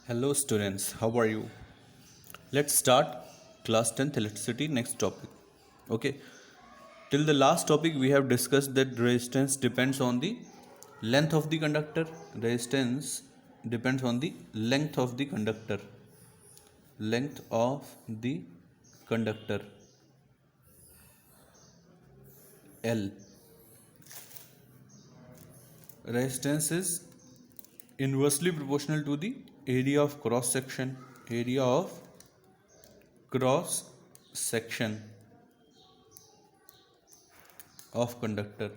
Hello students, how are you? Let's start class 10th electricity next topic. Okay, till the last topic we have discussed that resistance depends on the length of the conductor. Resistance depends on the length of the conductor. Length of the conductor L. Resistance is inversely proportional to the area of cross section. Area of cross section of conductor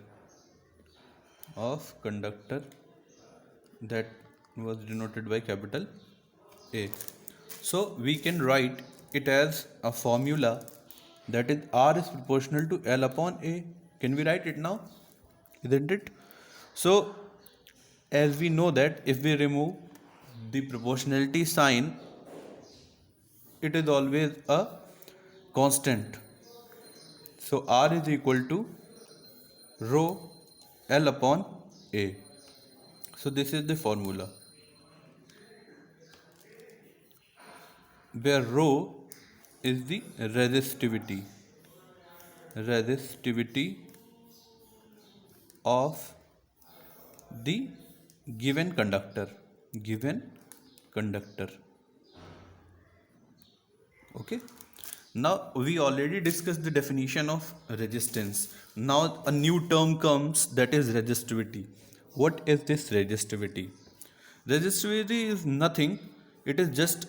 that was denoted by capital A. So we can write it as a formula that is R is proportional to L upon A. Can we write it now? Isn't it? So as we know that if we remove the proportionality sign, it is always a constant. So R is equal to rho L upon A. So this is the formula where rho is the resistivity of the given conductor. Okay, now we already discussed the definition of resistance. Now a new term comes, that is resistivity. What is this resistivity? Resistivity is nothing, it is just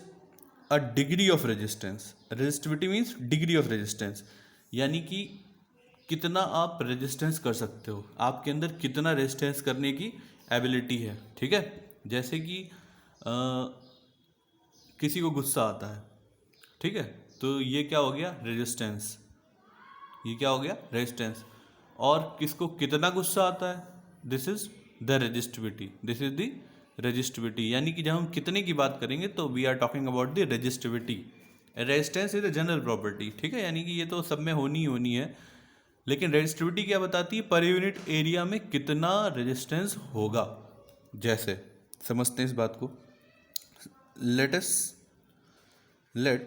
a degree of resistance. Resistivity means degree of resistance, यानी कि कितना आप resistance कर सकते हो, आपके अंदर कितना रेजिस्टेंस करने की एबिलिटी है. ठीक है, जैसे कि किसी को गुस्सा आता है, ठीक है, तो ये क्या हो गया, रेजिस्टेंस. ये क्या हो गया, रेजिस्टेंस. और किसको कितना गुस्सा आता है, this is the resistivity. This is the resistivity, यानी कि जब हम कितने की बात करेंगे तो we are talking about the resistivity. Resistance is the general property. ठीक है, यानी कि ये तो सब में होनी ही होनी है. लेकिन रेजिस्टिविटी क्या बताती है, पर यूनिट एरिया में कितना रेजिस्टेंस होगा. जैसे समझते हैं इस बात को. let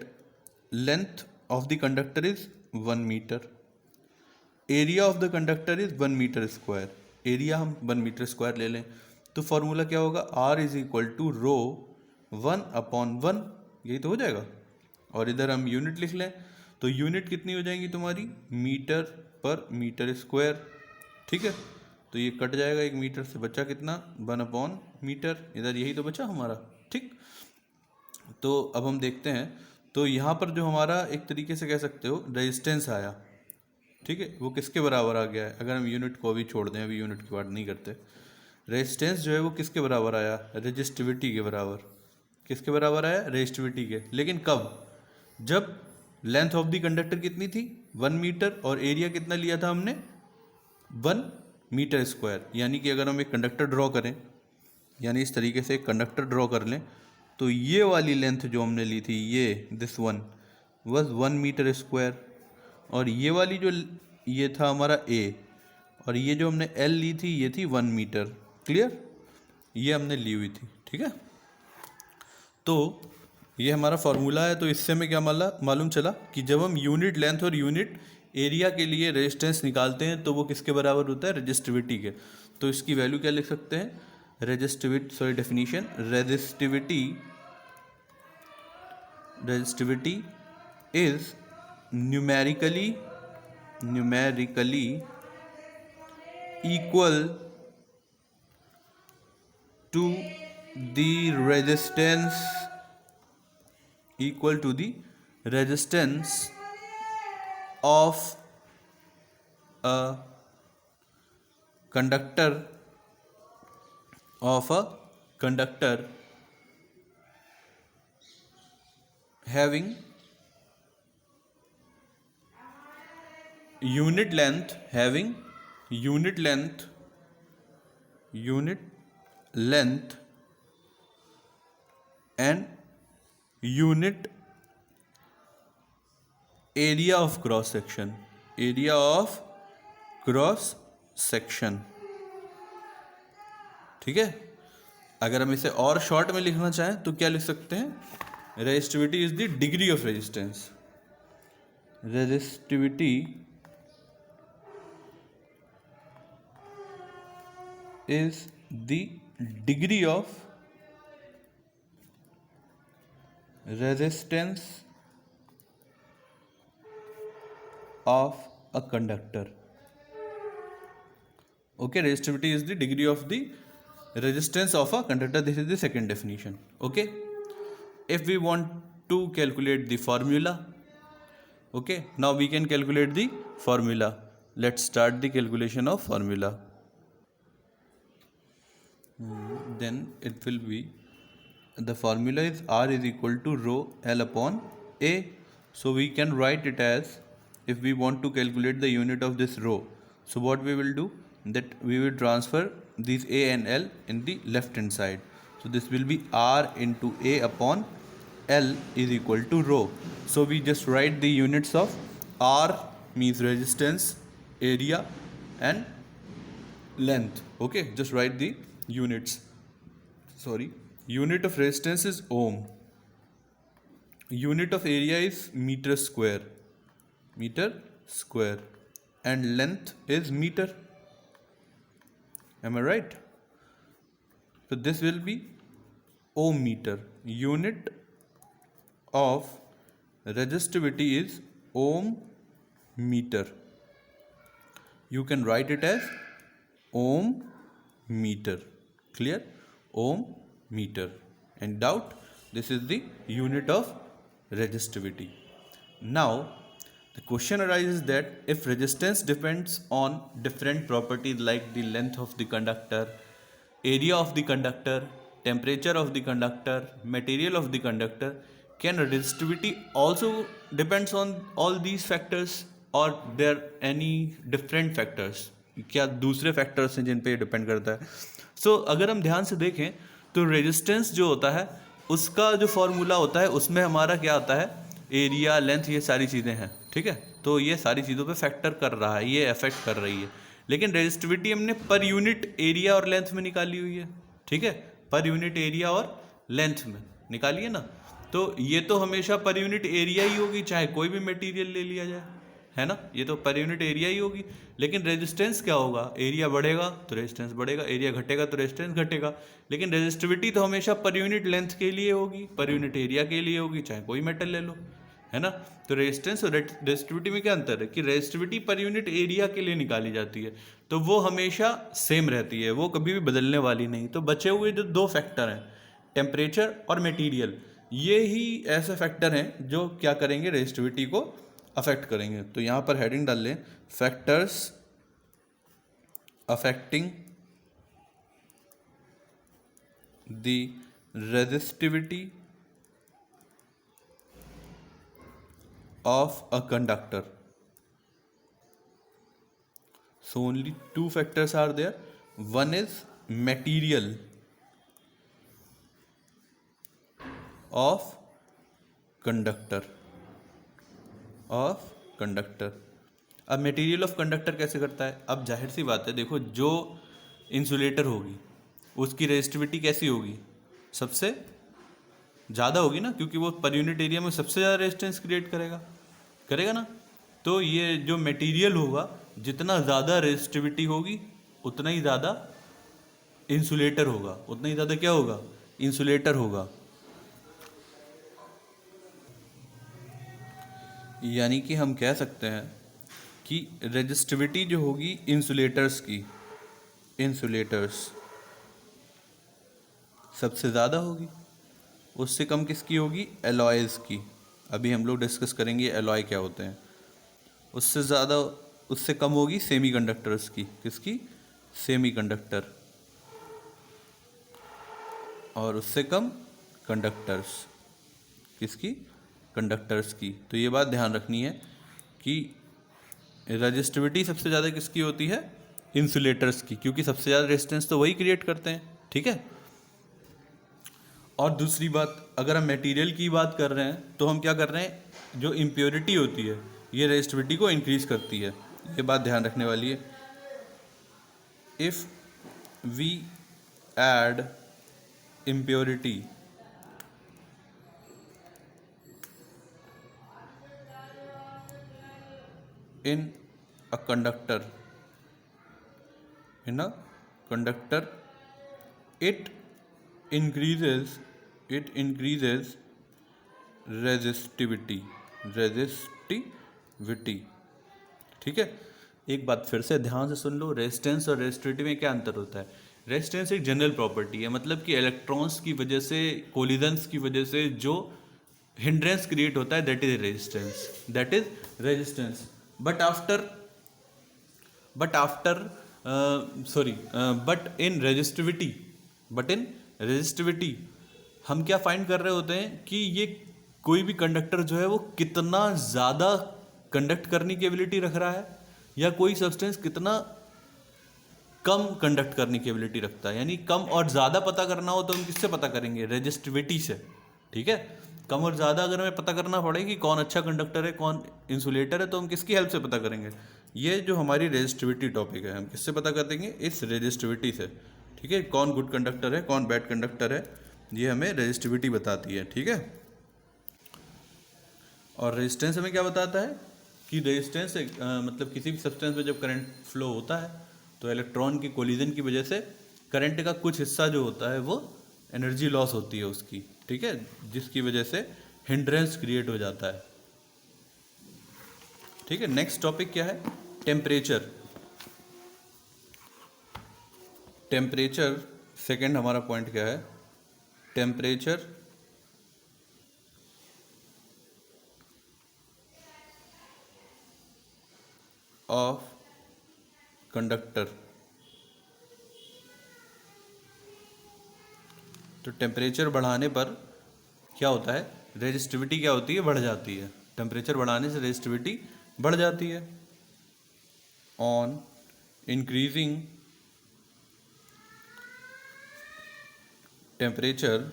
length of the conductor is 1 meter, area of the conductor is 1 meter square. Area हम 1 मीटर स्क्वायर ले लें तो फॉर्मूला क्या होगा, R इज इक्वल टू रो 1/1. यही तो हो जाएगा. और इधर हम यूनिट लिख लें तो यूनिट कितनी हो जाएंगी तुम्हारी, मीटर पर मीटर स्क्वायर. ठीक है, तो ये कट जाएगा, 1 मीटर से बचा कितना, 1/मीटर. इधर यही तो बचा हमारा. ठीक, तो अब हम देखते हैं. तो यहाँ पर जो हमारा एक तरीके से कह सकते हो रेजिस्टेंस आया, ठीक है, वो किसके बराबर आ गया है. अगर हम यूनिट को अभी छोड़ दें, अभी यूनिट की बात नहीं करते, रेजिस्टेंस जो है वो किसके बराबर आया, रेजिस्टिविटी के बराबर. किसके बराबर आया, रेजिस्टिविटी के. लेकिन कब, जब लेंथ ऑफ द कंडक्टर कितनी थी, 1 मीटर, और एरिया कितना लिया था हमने, 1 मीटर स्क्वायर. यानी कि अगर हम एक कंडक्टर ड्रॉ करें, यानी इस तरीके से एक कंडक्टर ड्रॉ कर लें, तो ये वाली लेंथ जो हमने ली थी, ये this one was 1 metre square. और ये वाली जो ये था हमारा ए, और ये जो हमने एल ली थी ये थी 1 मीटर. क्लियर, ये हमने ली हुई थी. ठीक है, तो ये हमारा फॉर्मूला है. तो इससे हमें क्या मालूम चला कि जब हम यूनिट लेंथ और यूनिट एरिया के लिए रेजिस्टेंस निकालते हैं तो वो किसके बराबर होता है, रेजिस्टिविटी के. तो इसकी वैल्यू क्या लिख सकते हैं, definition, resistivity is numerically equal to the resistance of a conductor having unit length and unit area of cross section. ठीक है, अगर हम इसे और शॉर्ट में लिखना चाहें तो क्या लिख सकते हैं? Resistivity is the degree of resistance. Resistivity is the degree of resistance of a conductor. Okay, resistivity is the degree of the resistance of a conductor. This is the second definition. Okay, if we want to calculate the formula, okay, now we can calculate the formula. Let's start the calculation of formula. Then it will be, the formula is R is equal to rho L upon A. So we can write it as, if we want to calculate the unit of this rho, so what we will do, that we will transfer these A and L in the left hand side. So this will be R into A upon L is equal to rho. So we just write the units of R means resistance, area and length. Okay, just write the units. Sorry, unit of resistance is ohm, unit of area is meter square, and length is meter. Am I right? So this will be ohm meter. Unit of resistivity is ohm meter. You can write it as ohm meter. Clear? Ohm meter. And doubt? This is the unit of resistivity. Now the question arises that if resistance depends on different properties like the length of the conductor, area of the conductor, temperature of the conductor, material of the conductor, can resistivity also depends on all these factors, or there any different factors? क्या दूसरे factors हैं जिन पे depend करता है? सो अगर हम ध्यान से देखें तो रेजिस्टेंस जो होता है उसका जो फॉर्मूला होता है उसमें हमारा क्या आता है, एरिया, लेंथ, ये सारी चीज़ें हैं, ठीक है। तो ये सारी चीज़ों पे फैक्टर कर रहा है, ये अफेक्ट कर रही है। लेकिन रेजिस्टिविटी हमने पर यूनिट एरिया और लेंथ में निकाली हुई है, ठीक है, पर यूनिट एरिया और लेंथ में निकालिए ना। तो ये तो हमेशा पर यूनिट एरिया ही होगी, चाहे कोई भी मटेरियल ले लिया जाए, है ना, ये तो पर यूनिट एरिया ही होगी। लेकिन रेजिस्टेंस क्या होगा, एरिया बढ़ेगा तो रेजिस्टेंस बढ़ेगा, एरिया घटेगा तो रेजिस्टेंस घटेगा। लेकिन रेजिस्टिविटी तो हमेशा पर यूनिट लेंथ के लिए होगी, पर यूनिट एरिया के लिए होगी, चाहे कोई मेटल ले लो, है ना। तो रेजिस्टेंस और रेजिस्टिविटी में क्या अंतर है कि रेजिस्टिविटी पर यूनिट एरिया के लिए निकाली जाती है, तो वो हमेशा सेम रहती है, वो कभी भी बदलने वाली नहीं। तो बचे हुए जो दो फैक्टर हैं, टेम्परेचर और मटेरियल, ये ही ऐसे फैक्टर हैं जो क्या करेंगे, रेजिस्टिविटी को अफेक्ट करेंगे। तो यहाँ पर हेडिंग डाल लें, factors affecting the resistivity of a conductor. So only two factors are there. One is material of conductor, अब मटेरियल ऑफ कंडक्टर कैसे करता है? अब जाहिर सी बात है, देखो जो इंसुलेटर होगी उसकी रेजिस्टिविटी कैसी होगी, सबसे ज़्यादा होगी ना, क्योंकि वो पर यूनिट एरिया में सबसे ज़्यादा रेजिस्टेंस क्रिएट करेगा ना। तो ये जो मटेरियल होगा, जितना ज़्यादा रेजिस्टिविटी होगी उतना ही ज़्यादा इंसुलेटर होगा, उतना ही ज़्यादा क्या होगा, इंसुलेटर होगा। यानी कि हम कह सकते हैं कि रेजिस्टिविटी जो होगी इंसुलेटर्स सबसे ज़्यादा होगी, उससे कम किसकी होगी, एलॉयज़ की। अभी हम लोग डिस्कस करेंगे एलॉय क्या होते हैं। उससे कम होगी सेमीकंडक्टर्स की, किसकी, सेमीकंडक्टर, और उससे कम कंडक्टर्स, किसकी, कंडक्टर्स की। तो ये बात ध्यान रखनी है कि रेजिस्टिविटी सबसे ज़्यादा किसकी होती है, इंसुलेटर्स की, क्योंकि सबसे ज़्यादा रेजिस्टेंस तो वही क्रिएट करते हैं, ठीक है। और दूसरी बात, अगर हम मटेरियल की बात कर रहे हैं तो हम क्या कर रहे हैं, जो इम्प्योरिटी होती है ये रेजिस्टिविटी को इंक्रीज करती है, ये बात ध्यान रखने वाली है। If we add impurity in a conductor, it increases resistivity। ठीक है, एक बात फिर से ध्यान से सुन लो, रेजिस्टेंस और रेजिस्टिविटी में क्या अंतर होता है। रेजिस्टेंस एक जनरल प्रॉपर्टी है, मतलब कि इलेक्ट्रॉन्स की वजह से, कोलिजन्स की वजह से जो हिंड्रेंस क्रिएट होता है, that is resistance. But in resistivity हम क्या फाइंड कर रहे होते हैं कि ये कोई भी कंडक्टर जो है वो कितना ज़्यादा कंडक्ट करने की एबिलिटी रख रहा है, या कोई सब्सटेंस कितना कम कंडक्ट करने की एबिलिटी रखता है। यानी कम और ज़्यादा पता करना हो तो हम किससे पता करेंगे, रेजिस्टिविटी से। ठीक है, कम और ज़्यादा अगर हमें पता करना पड़े कि कौन अच्छा कंडक्टर है कौन इंसुलेटर है, तो हम किसकी हेल्प से पता करेंगे, ये जो हमारी रेजिस्टिविटी टॉपिक है, हम किससे पता कर देंगे, इस रेजिस्टिविटी से। ठीक है, कौन गुड कंडक्टर है कौन बैड कंडक्टर है, ये हमें रेजिस्टिविटी बताती है। ठीक है, और रेजिस्टेंस हमें क्या बताता है कि रेजिस्टेंस मतलब किसी भी सब्सटेंस में जब करंट फ्लो होता है तो इलेक्ट्रॉन की कोलिजन की वजह से करंट का कुछ हिस्सा जो होता है वो एनर्जी लॉस होती है उसकी। ठीक है, जिसकी वजह से हिंड्रेंस क्रिएट हो जाता है। ठीक है, नेक्स्ट टॉपिक क्या है, टेम्परेचर। टेम्परेचर सेकंड हमारा पॉइंट क्या है, टेम्परेचर ऑफ कंडक्टर। तो टेम्परेचर बढ़ाने पर क्या होता है, रेजिस्टिविटी क्या होती है, बढ़ जाती है। टेम्परेचर बढ़ाने से रेजिस्टिविटी बढ़ जाती है। On increasing temperature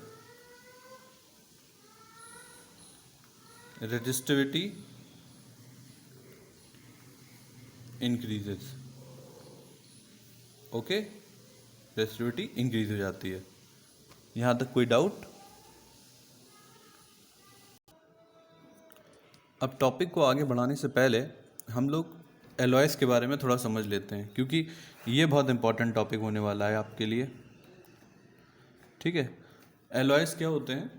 resistivity increases. Okay, resistivity increase हो जाती है। यहाँ तक कोई डाउट? अब टॉपिक को आगे बढ़ाने से पहले हम लोग एलॉयस के बारे में थोड़ा समझ लेते हैं, क्योंकि ये बहुत इंपॉर्टेंट टॉपिक होने वाला है आपके लिए। ठीक है, एलॉयस क्या होते हैं,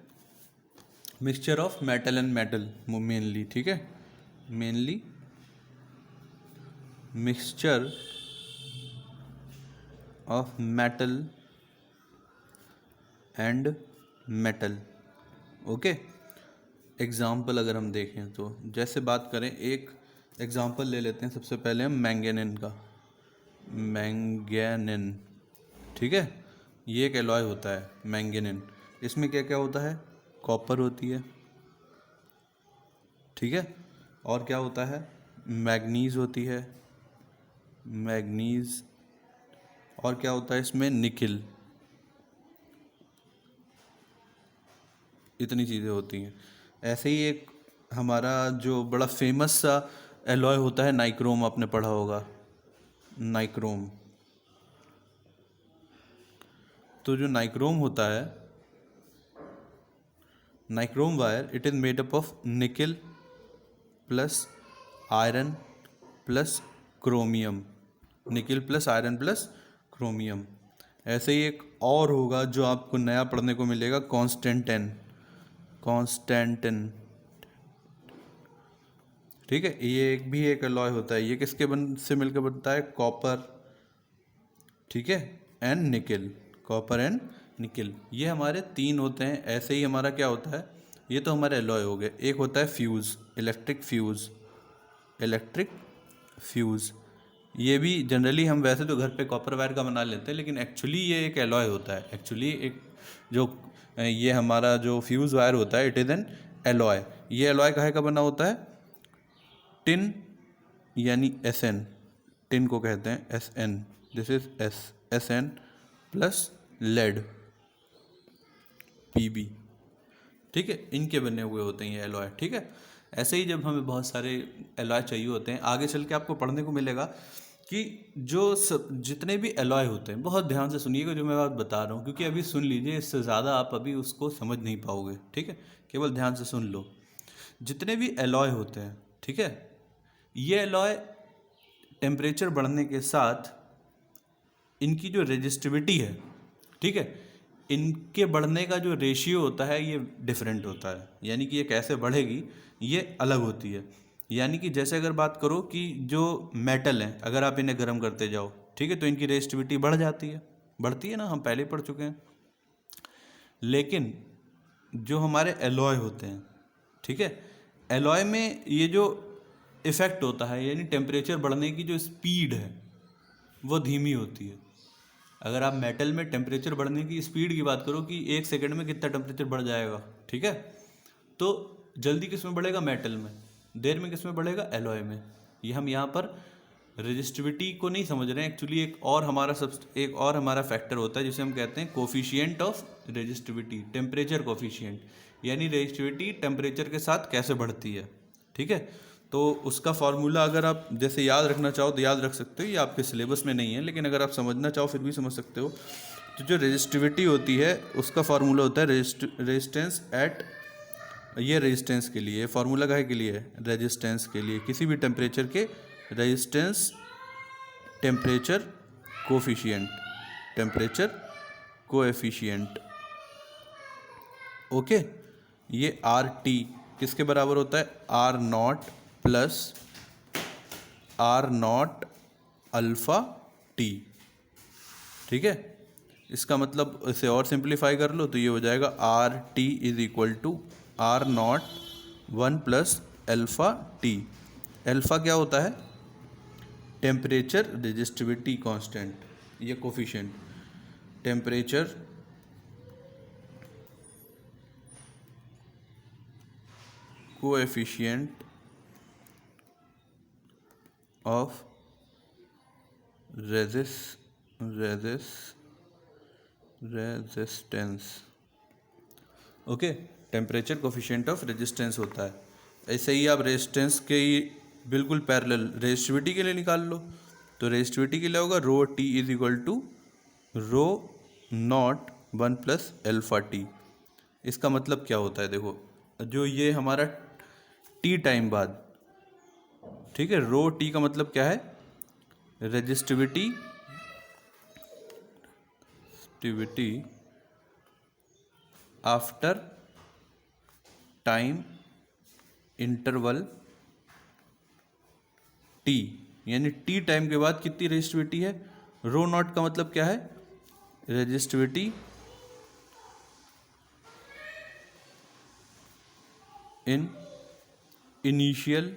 mixture of metal and metal mainly. ठीक है, mainly mixture of metal and metal. Okay, example अगर हम देखें तो जैसे बात करें, एक एग्जाम्पल ले लेते हैं सबसे पहले हम मैंगनीन का। मैंगनीन, ठीक है, ये एक एलॉय होता है मैंगनीन। इसमें क्या क्या होता है, कॉपर होती है, ठीक है, और क्या होता है, मैग्नीज होती है, मैग्नीज, और क्या होता है इसमें, निकिल। इतनी चीज़ें होती हैं। ऐसे ही एक हमारा जो बड़ा फेमस सा एलॉय होता है नाइक्रोम, आपने पढ़ा होगा नाइक्रोम। तो जो नाइक्रोम होता है, nichrome wire, it is made up of nickel plus iron plus chromium, nickel plus iron plus chromium. ऐसे ही एक और होगा जो आपको नया पढ़ने को मिलेगा, कॉन्स्टेंटिन। ठीक है, ये एक भी एक अलॉय होता है। ये किसके से मिलकर बनता है, कॉपर, ठीक है, and nickel, copper and nickel. ये हमारे तीन होते हैं। ऐसे ही हमारा क्या होता है, ये तो हमारे अलॉय हो गए। एक होता है फ्यूज़, इलेक्ट्रिक फ्यूज़। ये भी जनरली हम वैसे तो घर पे कॉपर वायर का बना लेते हैं, लेकिन एक्चुअली ये एक एलॉय होता है। एक्चुअली एक जो ये हमारा जो फ्यूज़ वायर होता है, इट इज़ एन एलॉय। ये एलॉय काहे का बना होता है, टिन यानी SN, टिन को कहते हैं SN, this is SN plus lead PB। ठीक है, इनके बने हुए होते हैं ये एलॉय। ठीक है, ऐसे ही जब हमें बहुत सारे एलॉय चाहिए होते हैं, आगे चल के आपको पढ़ने को मिलेगा कि जो सब जितने भी एलॉय होते हैं, बहुत ध्यान से सुनिएगा जो मैं बात बता रहा हूँ, क्योंकि अभी सुन लीजिए, इससे ज़्यादा आप अभी उसको समझ नहीं पाओगे, ठीक है। केवल ध्यान से सुन लो। जितने भी एलॉय होते हैं, ठीक है, ये एलॉय टेम्परेचर बढ़ने के साथ इनकी जो रेजिस्टिविटी है, ठीक है, इनके बढ़ने का जो रेशियो होता है ये डिफरेंट होता है। यानी कि ये कैसे बढ़ेगी, ये अलग होती है। यानी कि जैसे अगर बात करो कि जो मेटल हैं, अगर आप इन्हें गर्म करते जाओ, ठीक है, तो इनकी रेजिस्टिविटी बढ़ जाती है, बढ़ती है ना, हम पहले ही पढ़ चुके हैं। लेकिन जो हमारे एलॉय होते हैं, ठीक है, एलॉय में ये जो इफ़ेक्ट होता है, यानी टेम्परेचर बढ़ने की जो स्पीड है वो धीमी होती है। अगर आप मेटल में टेम्परेचर बढ़ने की स्पीड की बात करो कि 1 सेकंड में कितना टेम्परेचर बढ़ जाएगा, ठीक है, तो जल्दी किस में बढ़ेगा, मेटल में। देर में किस में बढ़ेगा, एलॉय में। ये हम यहाँ पर रेजिस्टिविटी को नहीं समझ रहे हैं एक्चुअली। एक और हमारा फैक्टर होता है जिसे हम कहते हैं coefficient of resistivity, temperature coefficient. यानी रेजिस्टिविटी टेम्परेचर के साथ कैसे बढ़ती है, ठीक है। तो उसका फार्मूला अगर आप जैसे याद रखना चाहो तो याद रख सकते हो, ये आपके सिलेबस में नहीं है, लेकिन अगर आप समझना चाहो फिर भी समझ सकते हो। तो जो रेजिस्टिविटी होती है उसका फार्मूला होता है रेजिस्टेंस एट, ये रेजिस्टेंस के लिए, फार्मूला काहे के लिए है, रेजिस्टेंस के लिए, किसी भी टेम्परेचर के resistance temperature coefficient, temperature coefficient, okay. ये आर टी किसके बराबर होता है, R not plus R not alpha T, ठीक है। इसका मतलब इसे और सिंप्लीफाई कर लो तो ये हो जाएगा R T is equal to R not 1 + alpha T. Alpha क्या होता है, टेम्परेचर रेजिस्टिविटी कांस्टेंट, ये coefficient, temperature coefficient of resistance, okay. Temperature coefficient of resistance होता है। ऐसे ही आप रेजिस्टेंस के ही बिल्कुल पैरेलल रेजिस्टिविटी के लिए निकाल लो। तो रेजिस्टिविटी के लिए होगा rho T is equal to rho not 1 + alpha T. इसका मतलब क्या होता है, देखो, जो ये हमारा टी टाइम बाद, ठीक है, रो टी का मतलब क्या है, resistivity after time interval T, यानी टी टाइम के बाद कितनी रेजिस्टिविटी है। रो नॉट का मतलब क्या है, रेजिस्टिविटी इन इनिशियल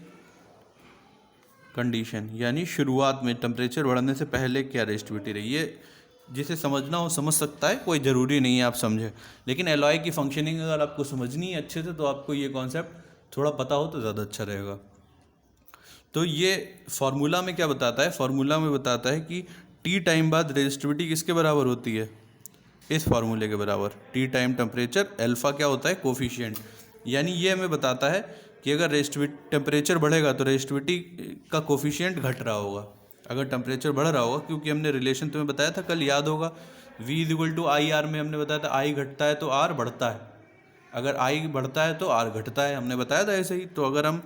कंडीशन, यानी शुरुआत में टेम्परेचर बढ़ने से पहले क्या रेजिस्टिविटी रही है। जिसे समझना हो समझ सकता है, कोई ज़रूरी नहीं है आप समझें, लेकिन एलॉय की फंक्शनिंग अगर आपको समझनी है अच्छे से तो आपको ये कॉन्सेप्ट थोड़ा पता हो तो ज़्यादा अच्छा रहेगा। तो ये फार्मूला में क्या बताता है, फार्मूला में बताता है कि टी टाइम बाद रेजिस्टिविटी किसके बराबर होती है, इस फार्मूले के बराबर। टी टाइम टेम्परेचर, अल्फ़ा क्या होता है, कोफिशिएंट। यानी ये हमें बताता है कि अगर रेजिस्टिविटी टेम्परेचर बढ़ेगा तो रेजिस्टिविटी का कोफिशिएंट घट रहा होगा, अगर टेम्परेचर बढ़ रहा होगा, क्योंकि हमने रिलेशन तुम्हें बताया था कल, याद होगा, V = IR में हमने बताया था आई घटता है तो R बढ़ता है, अगर आई बढ़ता है तो R घटता है, हमने बताया था ऐसे ही। तो अगर हम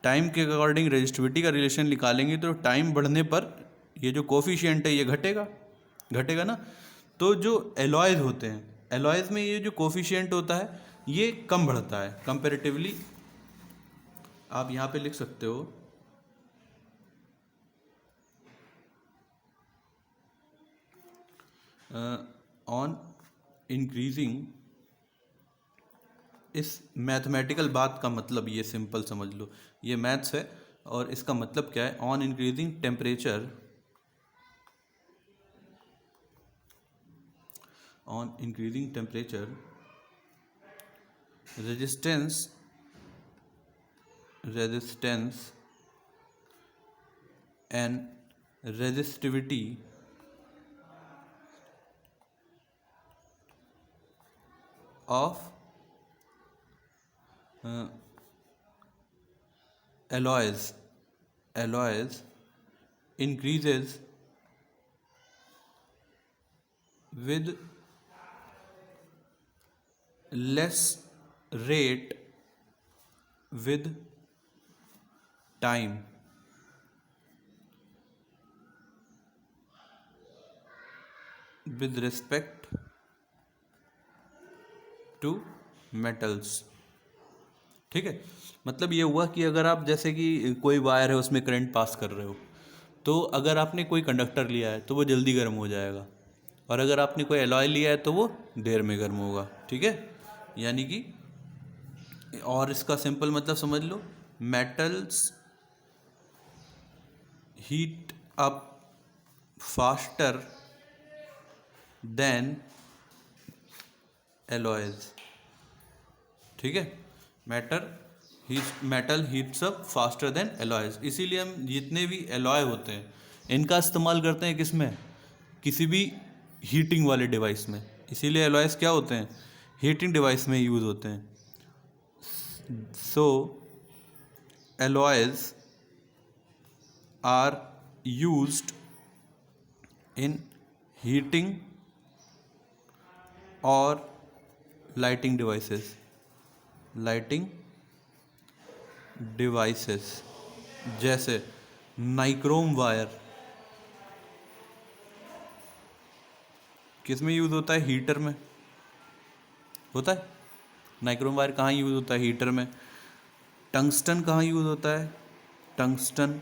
टाइम के अकॉर्डिंग रेजिस्टिविटी का रिलेशन निकालेंगे तो टाइम बढ़ने पर ये जो कोफिशिएंट है ये घटेगा, घटेगा ना। तो जो एलॉयज़ होते हैं, एलॉयज़ में ये जो कोफिशिएंट होता है ये कम बढ़ता है कंपैरेटिवली। आप यहाँ पे लिख सकते हो ऑन इंक्रीजिंग, इस मैथमेटिकल बात का मतलब ये सिंपल समझ लो, ये मैथ्स है और इसका मतलब क्या है, on increasing temperature, on increasing temperature resistance and resistivity of alloys increases with less rate with time with respect to metals। ठीक है, मतलब ये हुआ कि अगर आप जैसे कि कोई वायर है उसमें करंट पास कर रहे हो, तो अगर आपने कोई कंडक्टर लिया है तो वो जल्दी गर्म हो जाएगा, और अगर आपने कोई एलॉय लिया है तो वो देर में गर्म होगा। ठीक है, यानी कि और इसका सिंपल मतलब समझ लो, metals heat up faster than alloys. ठीक है, metal heats up faster than alloys, इसीलिए हम जितने भी एलॉय होते हैं इनका इस्तेमाल करते हैं किस में, किसी भी हीटिंग वाले डिवाइस में। इसीलिए एलॉयज क्या होते हैं, हीटिंग डिवाइस में यूज़ होते हैं। सो alloys are used in heating or lighting devices। जैसे नाइक्रोम वायर किस में यूज़ होता है, हीटर में होता है। नाइक्रोम वायर कहाँ यूज़ होता है, हीटर में। टंगस्टन कहाँ यूज़ होता है, टंगस्टन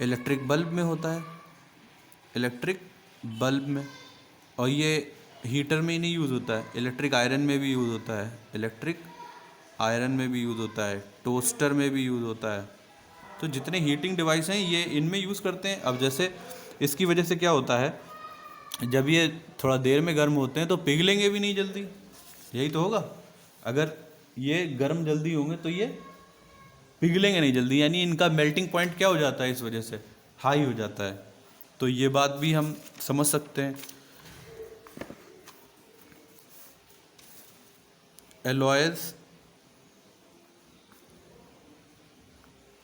इलेक्ट्रिक बल्ब में होता है, इलेक्ट्रिक बल्ब में। और ये हीटर में ही नहीं यूज़ होता है, इलेक्ट्रिक आयरन में भी यूज़ होता है, इलेक्ट्रिक आयरन में भी यूज़ होता है, टोस्टर में भी यूज़ होता है। तो जितने हीटिंग डिवाइस हैं ये इनमें यूज़ करते हैं। अब जैसे इसकी वजह से क्या होता है, जब ये थोड़ा देर में गर्म होते हैं तो पिघलेंगे भी नहीं जल्दी, यही तो होगा। अगर ये गर्म जल्दी होंगे तो ये पिघलेंगे नहीं जल्दी, यानी इनका मेल्टिंग पॉइंट क्या हो जाता है, इस वजह से हाई हो जाता है। तो ये बात भी हम समझ सकते हैं। Alloys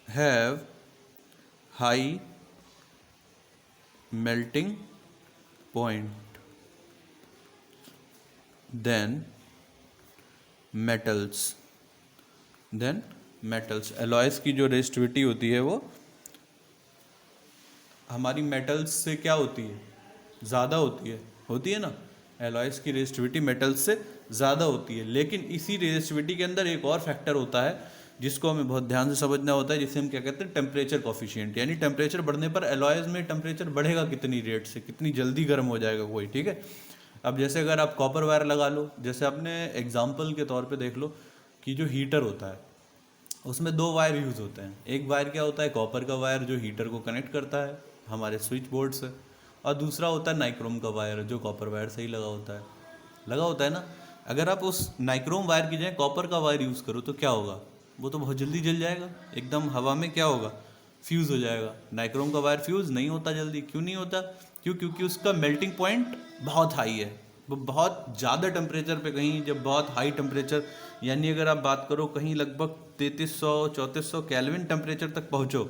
have high melting point then metals. Alloys की जो रेजिस्टिविटी होती है वो हमारी मेटल्स से क्या होती है, ज़्यादा होती है ना। एलॉयज की रेजिस्टिविटी मेटल्स से ज़्यादा होती है, लेकिन इसी रेजिस्टिविटी के अंदर एक और फैक्टर होता है जिसको हमें बहुत ध्यान से समझना होता है, जिसे हम क्या कहते हैं, टेम्परेचर कॉफिशिएंट। यानी टेम्परेचर बढ़ने पर एलॉयज में टेम्परेचर बढ़ेगा कितनी रेट से, कितनी जल्दी गर्म हो जाएगा कोई। ठीक है, अब जैसे अगर आप कॉपर वायर लगा लो, जैसे आपने एग्जाम्पल के तौर पे देख लो कि जो हीटर होता है उसमें दो वायर यूज़ होते हैं। एक वायर क्या होता है, कॉपर का वायर जो हीटर को कनेक्ट करता है हमारे स्विच बोर्ड से, और दूसरा होता है नाइक्रोम का वायर जो कॉपर वायर से ही लगा होता है ना। अगर आप उस नाइक्रोम वायर की जगह कॉपर का वायर यूज़ करो तो क्या होगा, वो तो बहुत जल्दी जल जाएगा, एकदम हवा में क्या होगा, फ्यूज़ हो जाएगा। नाइक्रोम का वायर फ्यूज़ नहीं होता जल्दी, क्यों नहीं होता, क्योंकि उसका मेल्टिंग पॉइंट बहुत हाई है। वो बहुत ज़्यादा टेम्परेचर पे, कहीं जब बहुत हाई टेम्परेचर, यानी अगर आप बात करो कहीं लगभग 3300-3400 केल्विन टेम्परेचर तक पहुँचो,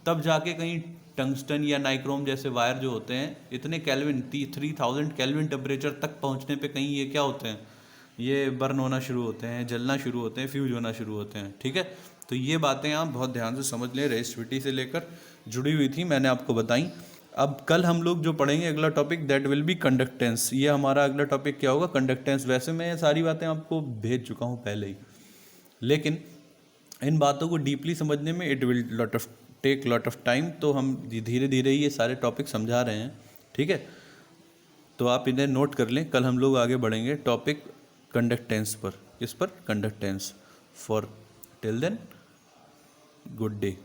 तब जाके कहीं टंगस्टन या नाइक्रोम जैसे वायर जो होते हैं इतने केल्विन 3000 केल्विन टेम्परेचर तक पहुँचने पे कहीं ये क्या होते हैं, ये बर्न होना शुरू होते हैं, जलना शुरू होते हैं, फ्यूज होना शुरू होते हैं। ठीक है, तो ये बातें आप बहुत ध्यान से समझ लें, रेजिस्टिविटी से लेकर जुड़ी हुई थी, मैंने आपको बताई। अब कल हम लोग जो पढ़ेंगे अगला topic, that will be conductance. ये हमारा अगला टॉपिक क्या होगा, कंडक्टेंस। वैसे मैं सारी बातें आपको भेज चुका हूँ पहले ही, लेकिन इन बातों को डीपली समझने में it will take lot of time. तो हम धीरे धीरे ये सारे टॉपिक समझा रहे हैं। ठीक है, तो आप इन्हें नोट कर लें। कल हम लोग आगे बढ़ेंगे टॉपिक कंडक्टेंस पर। किस पर, conductance. For till then, good day.